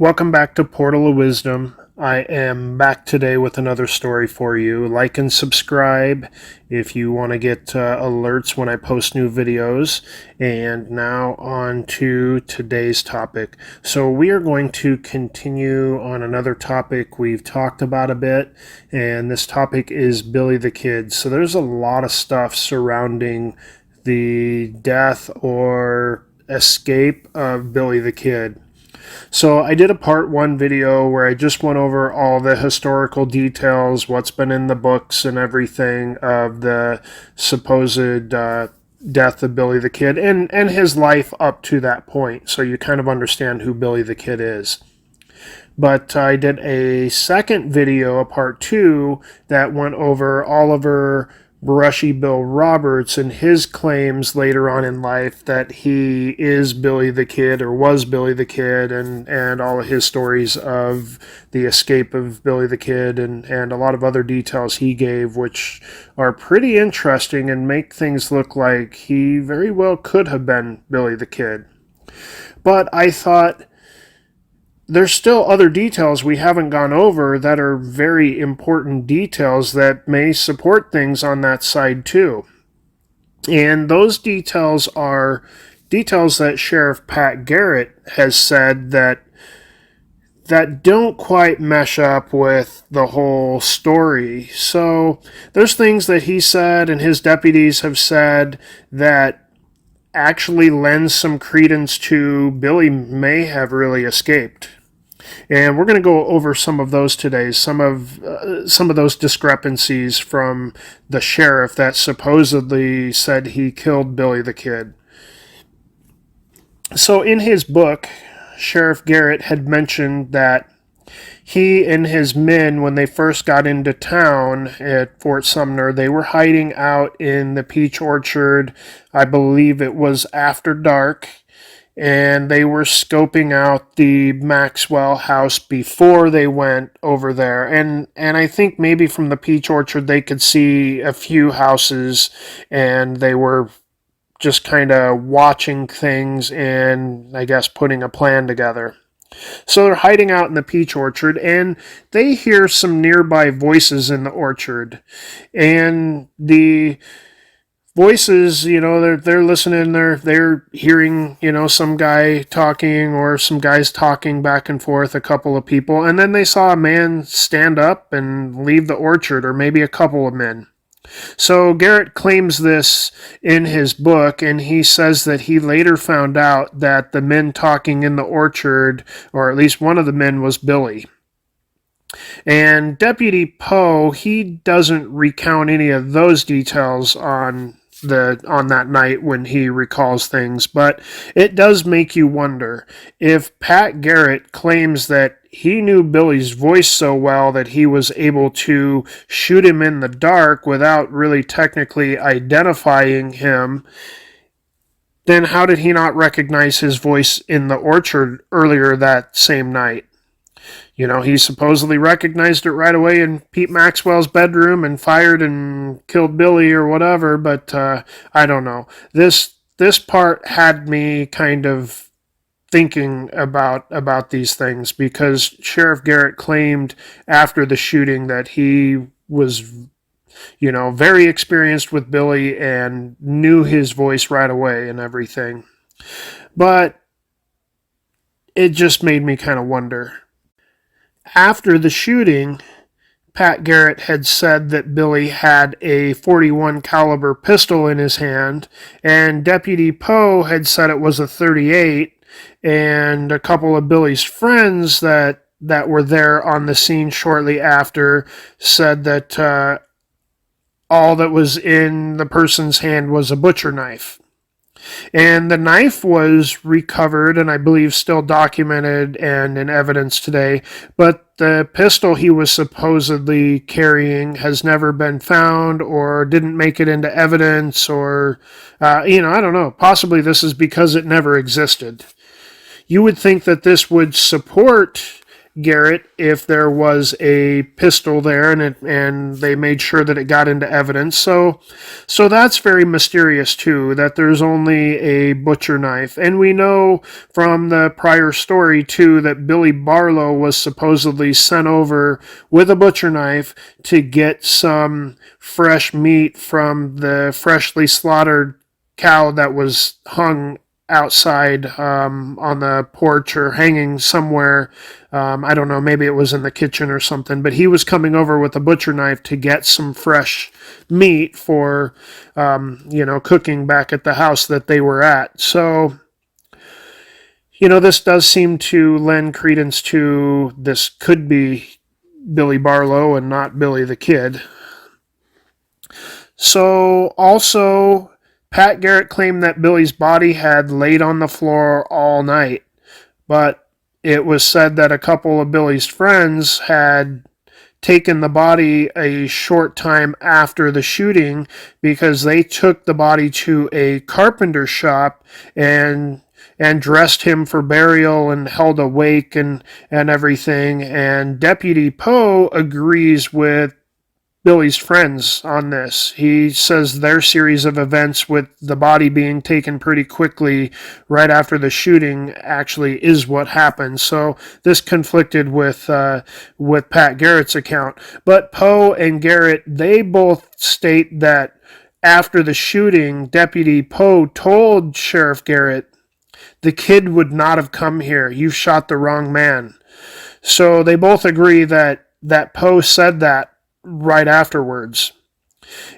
Welcome back to Portal of Wisdom. I am back today with another story for you. Like and subscribe if you want to get alerts when I post new videos. And now on to today's topic. So we are going to continue on another topic we've talked about a bit, and this topic is Billy the Kid. So there's a lot of stuff surrounding the death or escape of Billy the Kid. So I did a part one video where I just went over all the historical details, what's been in the books and everything of the supposed death of Billy the Kid and his life up to that point. So you kind of understand who Billy the Kid is. But I did a second video, a part two, that went over Oliver Brushy Bill Roberts and his claims later on in life that he is Billy the Kid or was Billy the Kid, and all of his stories of the escape of Billy the Kid and a lot of other details he gave, which are pretty interesting and make things look like he very well could have been Billy the Kid. But I thought, there's still other details we haven't gone over that are very important details that may support things on that side too. And those details are details that Sheriff Pat Garrett has said that don't quite mesh up with the whole story. So there's things that he said and his deputies have said that actually lends some credence to Billy may have really escaped. And we're going to go over some of those today, some of those discrepancies from the sheriff that supposedly said he killed Billy the Kid. So in his book, Sheriff Garrett had mentioned that he and his men, when they first got into town at Fort Sumner, they were hiding out in the peach orchard. I believe it was after dark. And they were scoping out the Maxwell house before they went over there. And I think maybe from the peach orchard they could see a few houses, and they were just kind of watching things and I guess putting a plan together. So they're hiding out in the peach orchard, and they hear some nearby voices in the orchard. And the voices, they're listening, they're hearing, some guy talking or some guys talking back and forth, a couple of people, and then they saw a man stand up and leave the orchard, or maybe a couple of men. So Garrett claims this in his book, and he says that he later found out that the men talking in the orchard, or at least one of the men, was Billy. And Deputy Poe, he doesn't recount any of those details on that night when he recalls things, but it does make you wonder if Pat Garrett claims that he knew Billy's voice so well that he was able to shoot him in the dark without really technically identifying him. Then how did he not recognize his voice in the orchard earlier that same night? He supposedly recognized it right away in Pete Maxwell's bedroom and fired and killed Billy or whatever, but I don't know. This part had me kind of thinking about these things, because Sheriff Garrett claimed after the shooting that he was, very experienced with Billy and knew his voice right away and everything. But it just made me kind of wonder. After the shooting, Pat Garrett had said that Billy had a .41 caliber pistol in his hand, and Deputy Poe had said it was a .38, and a couple of Billy's friends that were there on the scene shortly after said that all that was in the person's hand was a butcher knife. And the knife was recovered and I believe still documented and in evidence today, but the pistol he was supposedly carrying has never been found or didn't make it into evidence, or, I don't know. Possibly this is because it never existed. You would think that this would support Garrett if there was a pistol there, and they made sure that it got into evidence. So that's very mysterious too, that there's only a butcher knife. And we know from the prior story too that Billy Barlow was supposedly sent over with a butcher knife to get some fresh meat from the freshly slaughtered cow that was hung outside on the porch or hanging somewhere. I don't know, maybe it was in the kitchen or something, but he was coming over with a butcher knife to get some fresh meat for, cooking back at the house that they were at. So, this does seem to lend credence to this could be Billy Barlow and not Billy the Kid. So, also, Pat Garrett claimed that Billy's body had laid on the floor all night, but it was said that a couple of Billy's friends had taken the body a short time after the shooting because they took the body to a carpenter shop and dressed him for burial and held a wake and everything. And Deputy Poe agrees with Billy's friends on this. He says their series of events with the body being taken pretty quickly right after the shooting actually is what happened. So this conflicted with Pat Garrett's account. But Poe and Garrett, they both state that after the shooting, Deputy Poe told Sheriff Garrett, "The kid would not have come here. You shot the wrong man." So they both agree that Poe said that right afterwards.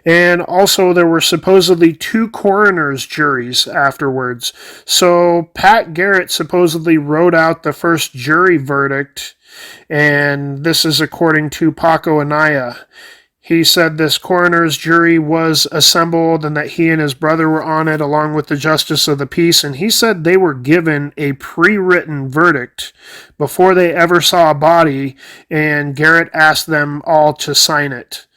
And also, there were supposedly 2 coroner's juries afterwards. So Pat Garrett supposedly wrote out the first jury verdict, and this is according to Paco Anaya. He said this coroner's jury was assembled and that he and his brother were on it along with the justice of the peace, and he said they were given a pre-written verdict before they ever saw a body, and Garrett asked them all to sign it.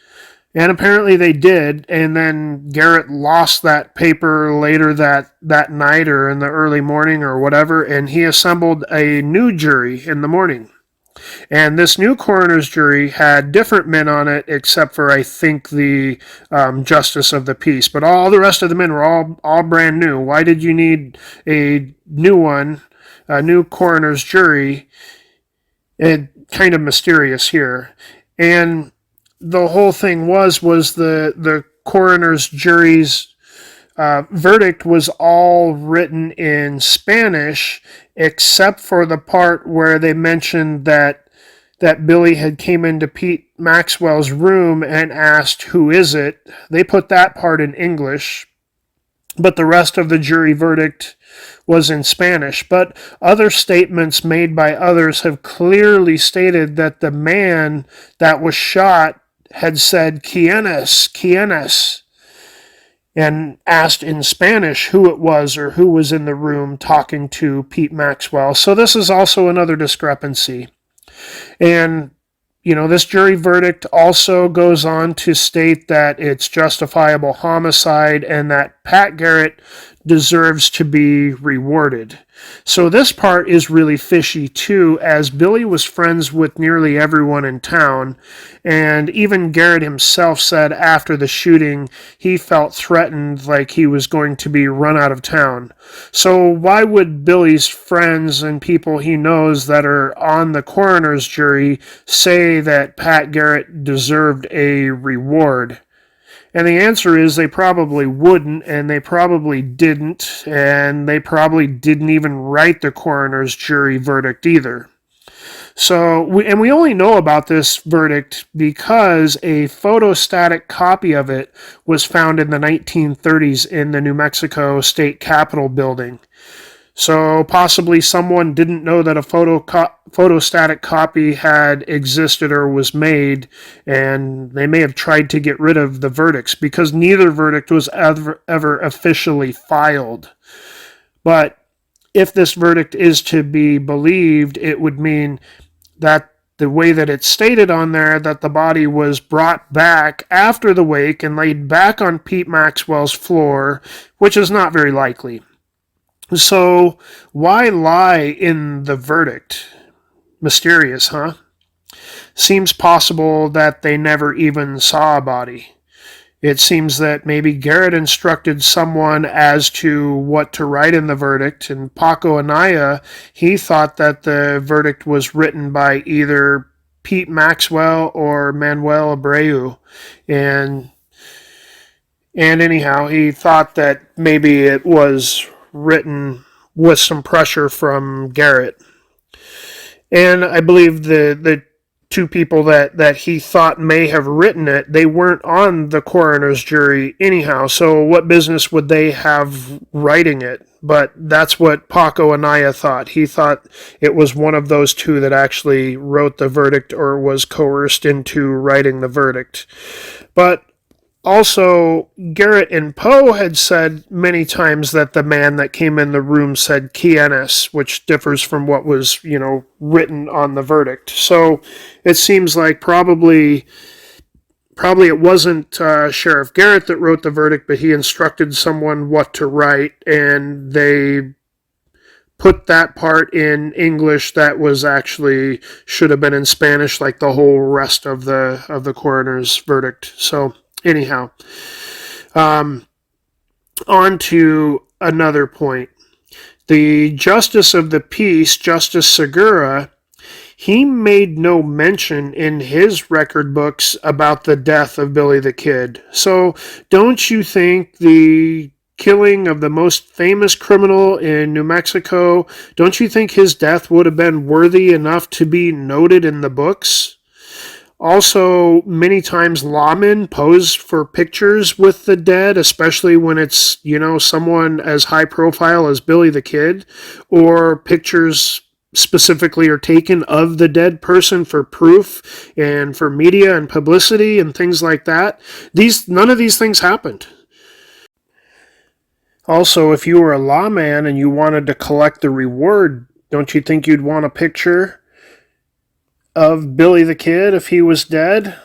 And apparently they did, and then Garrett lost that paper later that night or in the early morning or whatever, and he assembled a new jury in the morning. And this new coroner's jury had different men on it, except for, I think, the justice of the peace. But all the rest of the men were all brand new. Why did you need a new one, a new coroner's jury? It's kind of mysterious here. And the whole thing was the coroner's jury's verdict was all written in Spanish, except for the part where they mentioned that Billy had came into Pete Maxwell's room and asked, "Who is it?" They put that part in English, but the rest of the jury verdict was in Spanish. But other statements made by others have clearly stated that the man that was shot had said, "Quién es? ¿Quién es?" and asked in Spanish who it was or who was in the room talking to Pete Maxwell. So this is also another discrepancy. And, this jury verdict also goes on to state that it's justifiable homicide and that Pat Garrett deserves to be rewarded. So this part is really fishy too, as Billy was friends with nearly everyone in town, and even Garrett himself said after the shooting he felt threatened, like he was going to be run out of town. So why would Billy's friends and people he knows that are on the coroner's jury say that Pat Garrett deserved a reward? And the answer is they probably wouldn't, and they probably didn't, and they probably didn't even write the coroner's jury verdict either. So, we only know about this verdict because a photostatic copy of it was found in the 1930s in the New Mexico State Capitol building. So possibly someone didn't know that a photostatic copy had existed or was made, and they may have tried to get rid of the verdicts because neither verdict was ever officially filed. But if this verdict is to be believed, it would mean that the way that it's stated on there, that the body was brought back after the wake and laid back on Pete Maxwell's floor, which is not very likely. So why lie in the verdict? Mysterious, huh? Seems possible that they never even saw a body. It seems that maybe Garrett instructed someone as to what to write in the verdict, and Paco Anaya, he thought that the verdict was written by either Pete Maxwell or Manuel Abreu, and and anyhow, he thought that maybe it was written with some pressure from Garrett. And I believe the two people that he thought may have written it, they weren't on the coroner's jury anyhow. So what business would they have writing it? But that's what Paco Anaya thought. He thought it was one of those two that actually wrote the verdict or was coerced into writing the verdict. But also, Garrett and Poe had said many times that the man that came in the room said Kienes, which differs from what was, written on the verdict. So it seems like probably it wasn't Sheriff Garrett that wrote the verdict, but he instructed someone what to write, and they put that part in English that was actually should have been in Spanish, like the whole rest of the coroner's verdict. So anyhow, on to another point. The Justice of the Peace, Justice Segura, he made no mention in his record books about the death of Billy the Kid. So don't you think the killing of the most famous criminal in New Mexico, don't you think his death would have been worthy enough to be noted in the books? Also, many times lawmen pose for pictures with the dead, especially when it's, someone as high profile as Billy the Kid, or pictures specifically are taken of the dead person for proof and for media and publicity and things like that. None of these things happened. Also, if you were a lawman and you wanted to collect the reward, don't you think you'd want a picture of Billy the Kid if he was dead?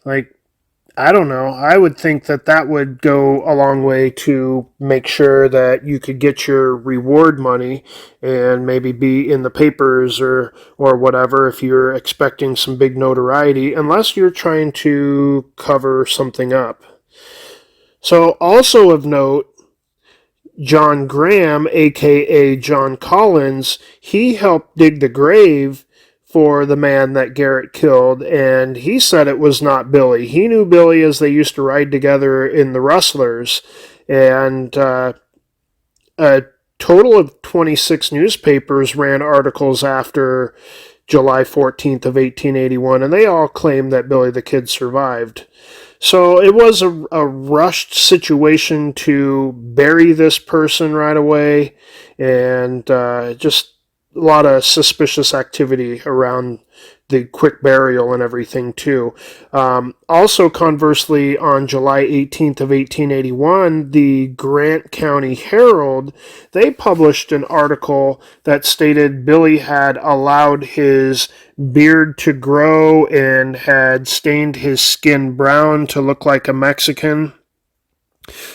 Like, I don't know. I would think that would go a long way to make sure that you could get your reward money and maybe be in the papers or whatever if you're expecting some big notoriety, unless you're trying to cover something up. So, also of note, John Graham, aka John Collins, he helped dig the grave for the man that Garrett killed, and he said it was not Billy. He knew Billy as they used to ride together in the Rustlers, and a total of 26 newspapers ran articles after July 14th of 1881, and they all claimed that Billy the Kid survived. So it was a rushed situation to bury this person right away, and just a lot of suspicious activity around the quick burial and everything too. Also, conversely, on July 18th of 1881, the Grant County Herald, they published an article that stated Billy had allowed his beard to grow and had stained his skin brown to look like a Mexican.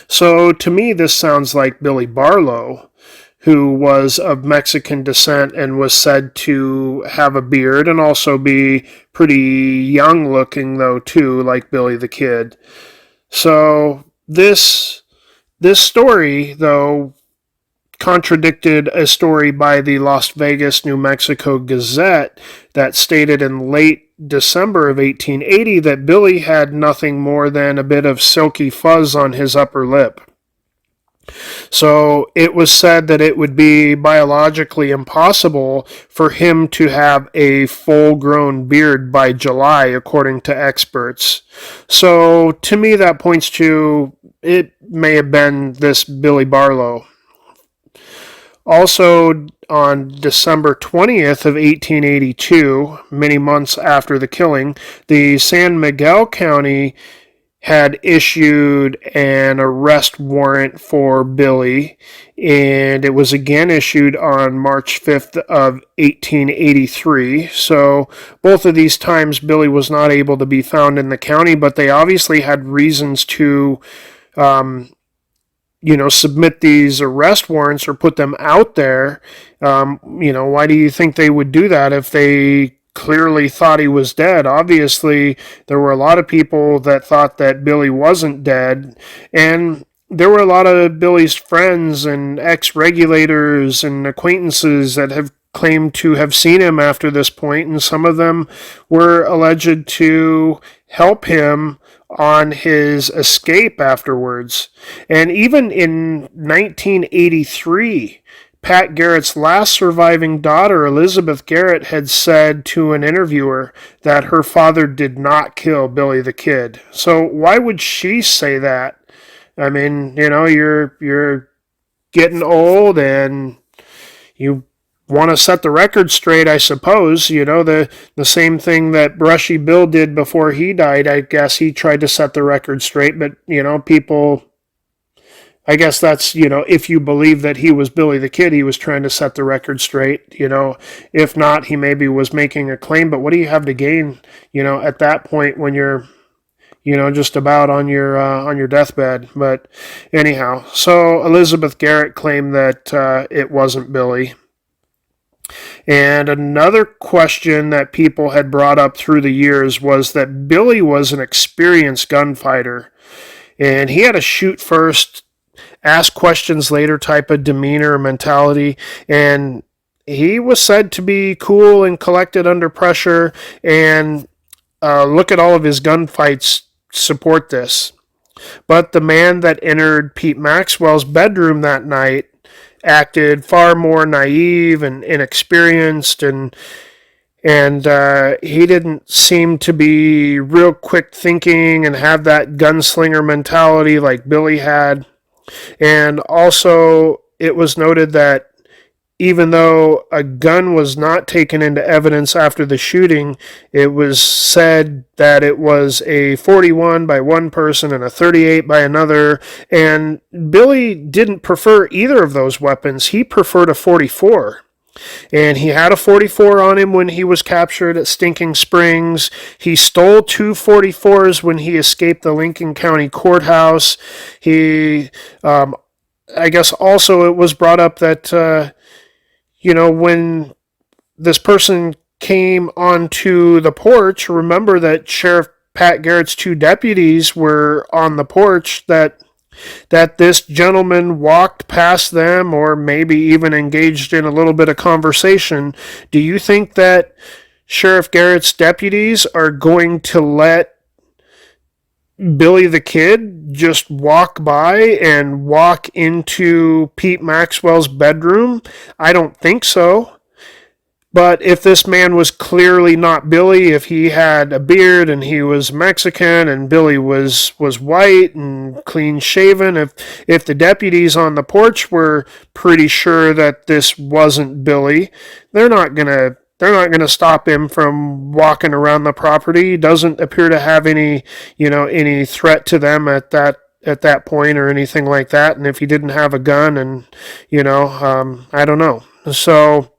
So to me, this sounds like Billy Barlow, who was of Mexican descent and was said to have a beard and also be pretty young looking, though, too, like Billy the Kid. So this story, though, contradicted a story by the Las Vegas, New Mexico Gazette that stated in late December of 1880 that Billy had nothing more than a bit of silky fuzz on his upper lip. So it was said that it would be biologically impossible for him to have a full-grown beard by July, according to experts. So to me, that points to it may have been this Billy Barlow. Also, on December 20th of 1882, many months after the killing, the San Miguel County had issued an arrest warrant for Billy, and it was again issued on March 5th of 1883. So both of these times Billy was not able to be found in the county, but they obviously had reasons to submit these arrest warrants or put them out there. Why do you think they would do that if they clearly thought he was dead? Obviously, there were a lot of people that thought that Billy wasn't dead, and there were a lot of Billy's friends and ex-regulators and acquaintances that have claimed to have seen him after this point, and some of them were alleged to help him on his escape afterwards. And even in 1983, Pat Garrett's last surviving daughter, Elizabeth Garrett, had said to an interviewer that her father did not kill Billy the Kid. So why would she say that? I mean, you're getting old and you want to set the record straight, I suppose. The same thing that Brushy Bill did before he died. I guess he tried to set the record straight, but people, I guess that's, if you believe that he was Billy the Kid, he was trying to set the record straight. If not, he maybe was making a claim. But what do you have to gain, at that point when you're just about on your deathbed? But anyhow, so Elizabeth Garrett claimed that it wasn't Billy. And another question that people had brought up through the years was that Billy was an experienced gunfighter, and he had a shoot first, ask questions later type of demeanor or mentality, and he was said to be cool and collected under pressure, and look at all of his gunfights support this. But the man that entered Pete Maxwell's bedroom that night acted far more naive and inexperienced, and he didn't seem to be real quick thinking and have that gunslinger mentality like Billy had. And also, it was noted that even though a gun was not taken into evidence after the shooting, it was said that it was a 41 by one person and a 38 by another. And Billy didn't prefer either of those weapons. He preferred a 44. And he had a 44 on him when he was captured at Stinking Springs. He stole two 44s when he escaped the Lincoln County Courthouse. I guess also it was brought up that, when this person came onto the porch, remember that Sheriff Pat Garrett's two deputies were on the porch, that this gentleman walked past them or maybe even engaged in a little bit of conversation. Do you think that Sheriff Garrett's deputies are going to let Billy the Kid just walk by and walk into Pete Maxwell's bedroom? I don't think so. But if this man was clearly not Billy, if he had a beard and he was Mexican and Billy was white and clean shaven, if the deputies on the porch were pretty sure that this wasn't Billy, they're not gonna stop him from walking around the property. He doesn't appear to have any threat to them at that point or anything like that. And if he didn't have a gun, and I don't know. So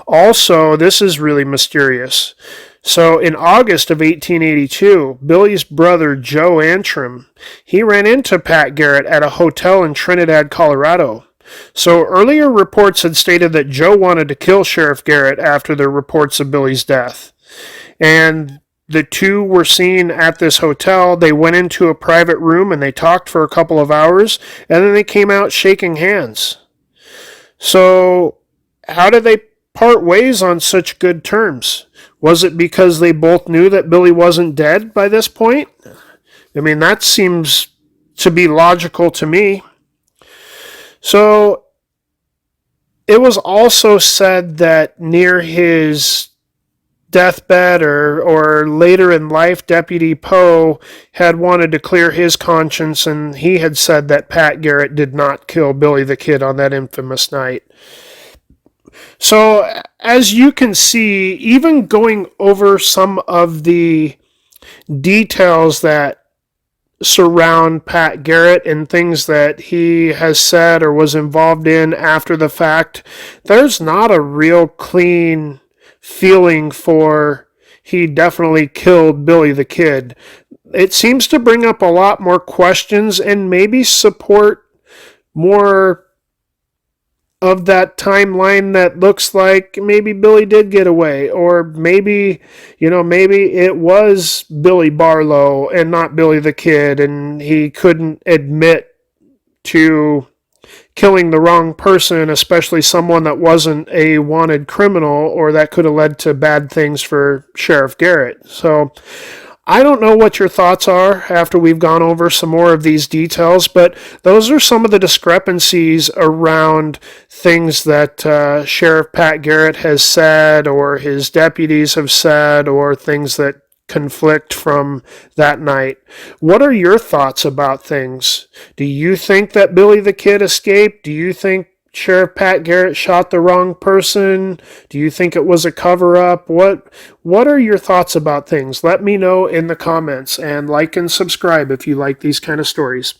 also, this is really mysterious. So in August of 1882, Billy's brother Joe Antrim, he ran into Pat Garrett at a hotel in Trinidad, Colorado. So earlier reports had stated that Joe wanted to kill Sheriff Garrett after the reports of Billy's death. And the two were seen at this hotel. They went into a private room and they talked for a couple of hours, and then they came out shaking hands. So how did they part ways on such good terms? Was it because they both knew that Billy wasn't dead by this point? I mean, that seems to be logical to me. So it was also said that near his deathbed or later in life, Deputy Poe had wanted to clear his conscience, and he had said that Pat Garrett did not kill Billy the Kid on that infamous night. So, as you can see, even going over some of the details that surround Pat Garrett and things that he has said or was involved in after the fact, there's not a real clean feeling for he definitely killed Billy the Kid. it seems to bring up a lot more questions and maybe support more of that timeline that looks like maybe Billy did get away, or maybe, maybe it was Billy Barlow and not Billy the Kid, and he couldn't admit to killing the wrong person, especially someone that wasn't a wanted criminal, or that could have led to bad things for Sheriff Garrett. So I don't know what your thoughts are after we've gone over some more of these details, but those are some of the discrepancies around things that Sheriff Pat Garrett has said, or his deputies have said, or things that conflict from that night. What are your thoughts about things? Do you think that Billy the Kid escaped? Do you think Sheriff Pat Garrett shot the wrong person? Do you think it was a cover-up? What are your thoughts about things? Let me know in the comments, and like and subscribe if you like these kind of stories.